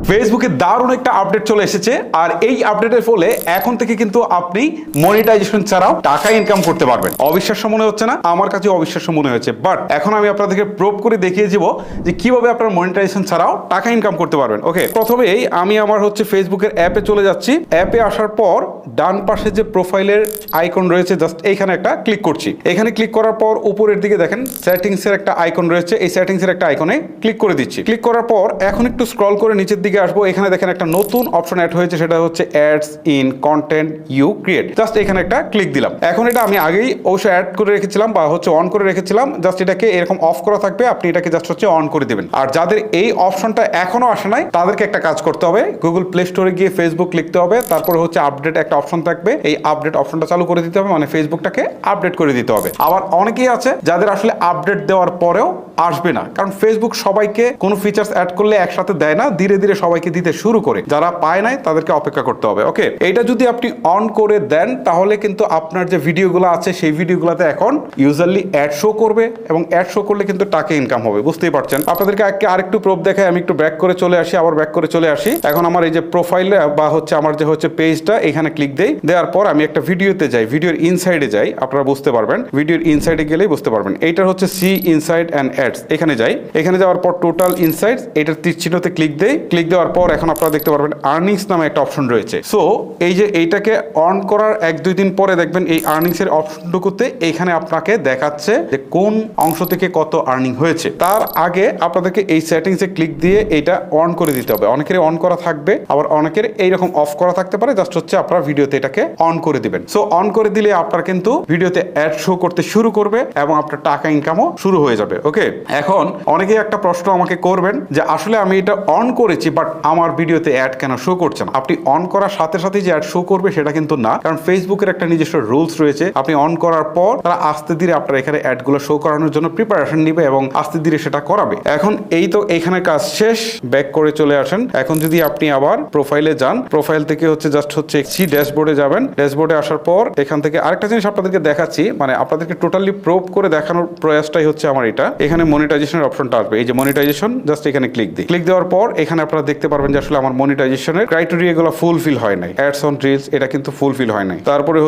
ফেসবুকে দারুণ একটা আপডেট চলে এসেছে, আর এই আপডেটের ফলে এখন থেকে কিন্তু আপনি মনিটাইজেশন ছাড়াও টাকা ইনকাম করতে পারবেন। অবিশ্বাস্য মনে হচ্ছে না? আমার কাছে অবিশ্বাস্য মনে হয়েছে, বাট এখন আমি আপনাদেরকে প্রুভ করে দেখিয়ে দিব যে কিভাবে আপনার মনিটাইজেশন ছাড়াও টাকা ইনকাম করতে পারবেন। ওকে, প্রথমেই আমি আমার ফেসবুকের অ্যাপে চলে যাচ্ছি। অ্যাপে আসার পর ডান পাশে যে প্রোফাইলের আইকন রয়েছে, জাস্ট এইখানে একটা ক্লিক করছি। এখানে ক্লিক করার পর উপরের দিকে দেখেন সেটিংসের একটা আইকন রয়েছে, এই সেটিংসের একটা আইকনে ক্লিক করে দিচ্ছি। ক্লিক করার পর এখন একটু স্ক্রল করে নিচের দিকে আসবো। এখানে দেখেন একটা নতুন অপশন অ্যাড হয়েছে, সেটা হচ্ছে ads in content you create. Just এখানে একটা ক্লিক দিলাম। এখন এটা আমি আগেই অবশ্যই অ্যাড করে রেখেছিলাম বা অন করে রেখেছিলাম। জাস্ট এটাকে এরকম অফ করা থাকবে, আপনি এটাকে জাস্ট অন করে দিবেন। আর যাদের এই অপশনটা এখনো আসে নাই, তাদেরকে একটা কাজ করতে হবে, গুগল প্লে স্টোরে গিয়ে ফেসবুক লিখতে হবে, তারপরে আপডেট একটা অপশন থাকবে, এই আপডেট অপশনটা চালু করে দিতে হবে, মানে ফেসবুকটাকে আপডেট করে দিতে হবে। আবার অনেকেই আছে যাদের আসলে আপডেট দেওয়ার পরেও আসবে না, কারণ ফেসবুক সবাইকে কোনো ফিচার্স অ্যাড করলে একসাথে দেয় না, ধীরে ধীরে সবাইকে দিতে শুরু করে। যারা পায় নাই তাদেরকে অপেক্ষা করতে হবে। ওকে, এইটা যদি আপনি অন করে দেন তাহলে কিন্তু আপনার যে ভিডিওগুলো আছে সেই ভিডিওগুলোতে এখন ইউজারলি অ্যাড শো করবে, এবং অ্যাড শো করলে কিন্তু টাকা ইনকাম হবে। বুঝতেই পারছেন। আপনাদেরকে আরেকটু প্রুফ দেখাই। আমি একটু ব্যাক করে চলে আসি, আবার ব্যাক করে চলে আসি। এখন আমার এই যে প্রোফাইলে বা আমার যে পেজটা, এখানে ক্লিক দেই। দেওয়ার পর আমি একটা ভিডিওতে যাই, ভিডিওর ইনসাইডে যাই। আপনারা বুঝতে পারবেন, ভিডিওর ইনসাইডে গেলেই বুঝতে পারবেন। এইটার সি ইনসাইড অ্যান্ড অ্যাডস, এখানে যাই। এখানে যাওয়ার পর টোটাল ইনসাইডস, এটার তীর চিহ্নতে ক্লিক দেই। ক্লিক দেওয়ার পর এখন আপনারা দেখতে পারবেন আর্নিংস নামে একটা অপশন রয়েছে। সো এই যে এইটাকে অন করার 1-2 দিন পরে দেখবেন এই আর্নিংস এর অপশনটুকুতে এখানে আপনাকে দেখাচ্ছে যে কোন অংশ থেকে কত আর্নিং হয়েছে। তার আগে আপনাদেরকে এই সেটিংসে ক্লিক দিয়ে এটা অন করে দিতে হবে। অনেকের অন করা থাকবে, আবার অনেকের এইরকম অফ করা থাকতে পারে। জাস্ট আপনারা ভিডিওতে এটাকে অন করে দিবেন। সো অন করে দিলে আপনার কিন্তু ভিডিওতে অ্যাড শো করতে শুরু করবে এবং আপনার টাকা ইনকামও শুরু হয়ে যাবে। ওকে, এখন অনেকেই একটা প্রশ্ন আমাকে করবেন যে আসলে আমি এটা অন করেছি, বাট আমার ভিডিওতে অ্যাড কেন শো করছে না? আপনি অন করার সাথে সাথে যে অ্যাড শো করবে সেটা কিন্তু না, কারণ ফেসবুকের একটা নিজস্ব রুলস রয়েছে। আপনি অন করার পর তারা আস্তে ধীরে আপনার এখানে অ্যাডগুলো শো করানোর জন্য প্রিপারেশন নিবে এবং আস্তে ধীরে সেটা করাবে। এখন এই তো এইখানে কাজ শেষ, ব্যাক করে চলে আসেন। এখন যদি আপনি আবার প্রোফাইলে যান, প্রোফাইল থেকে জাস্ট সি ড্যাশবোর্ডে যাবেন। ড্যাশবোর্ডে আসার পর এখান থেকে আরেকটা জিনিস আপনাদেরকে দেখাচ্ছি, মানে আপনাদেরকে টোটালি প্রুভ করে দেখানোর প্রয়াসটাই হচ্ছে আমার এটা। এখানে মনিটাইজেশনের অপশনটা আসবে, এই যে মনিটাইজেশন, জাস্ট এখানে ক্লিক দিই। ক্লিক দেওয়ার পর এখানে আপনারা দেখতে পারবেন যে আসলে আমার মনিটাইজেশনের ক্রাইটেরিয়া গুলো ফুলফিল হয় নাই। অ্যাডস অন রিলস এটা কিন্তু ফুলফিল হয় নাই। তারপরে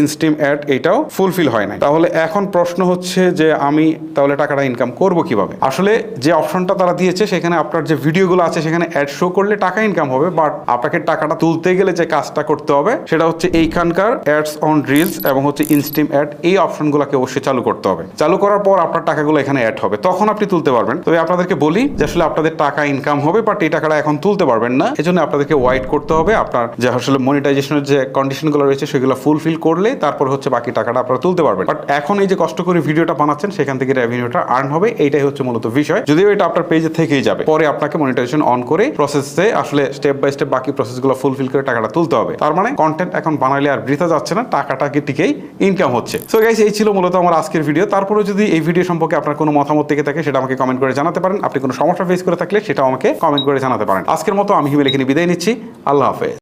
ইনস্টিম অ্যাড, এটাও ফুলফিল হয় নাই। তাহলে এখন প্রশ্ন হচ্ছে যে আমি তাহলে টাকাটা ইনকাম করব কিভাবে? আসলে যে অপশনটা তারা দিয়েছে সেখানে আপনার যে ভিডিওগুলো আছে সেখানে অ্যাড শো করলে টাকা ইনকাম হবে, বাট আপনাকে টাকাটা তুলতে গেলে যে কাজটা করতে হবে সেটা এইখানকার অ্যাডস অন রিলস এবং ইনস্টিম অ্যাড, এই অপশনগুলোকে অবশ্যই চালু করতে হবে। চালু করার পর আপনার টাকাগুলো এখানে অ্যাড হবে, তখন আপনি তুলতে পারবেন। তবে আপনাদেরকে বলি যে আসলে আপনাদের টাকা ইনকাম হবে, বাট এই টাকাটা এখন তুলতে পারবেন না। এজন্য আপনাদেরকে ওয়েট করতে হবে। আপনার যে আসলে মনিটাইজেশনের যে কন্ডিশনগুলো রয়েছে সেগুলো ফুলফিল করলে তারপর বাকি টাকাটা আপনারা তুলতে পারবেন। বাট এখন এই যে কষ্ট করে ভিডিওটা বানাচ্ছেন সেখান থেকে রেভিনিউটা আর্ন হবে, এইটাই মূলত বিষয়। যদিও এটা আপনার পেজে থেকেই যাবে, পরে আপনাকে মনিটাইজেশন অন করে প্রসেসে আসলে স্টেপ বাই স্টেপ বাকি প্রসেসগুলো ফুলফিল করে টাকাটা তুলতে হবে। তার মানে কন্টেন্ট এখন বানাইলে আর বৃথা যাচ্ছে না, টাকাটাকে টিকেই ইনকাম হচ্ছে। সো গাইস, এই ছিল মূলত আমার আজকের ভিডিও। তারপরে যদি এই ভিডিও সম্পর্কে আপনার কোনো মতামত থেকে থাকে সেটা আমাকে কমেন্ট করে জানাতে পারেন। আপনি কোনো সমস্যা ফেস করে থাকলে সেটাও আমাকে কমেন্ট করে জানাতে পারেন। আজকের মতো আমি হিমেল এখানে বিদায় নিচ্ছি। আল্লাহ হাফেজ।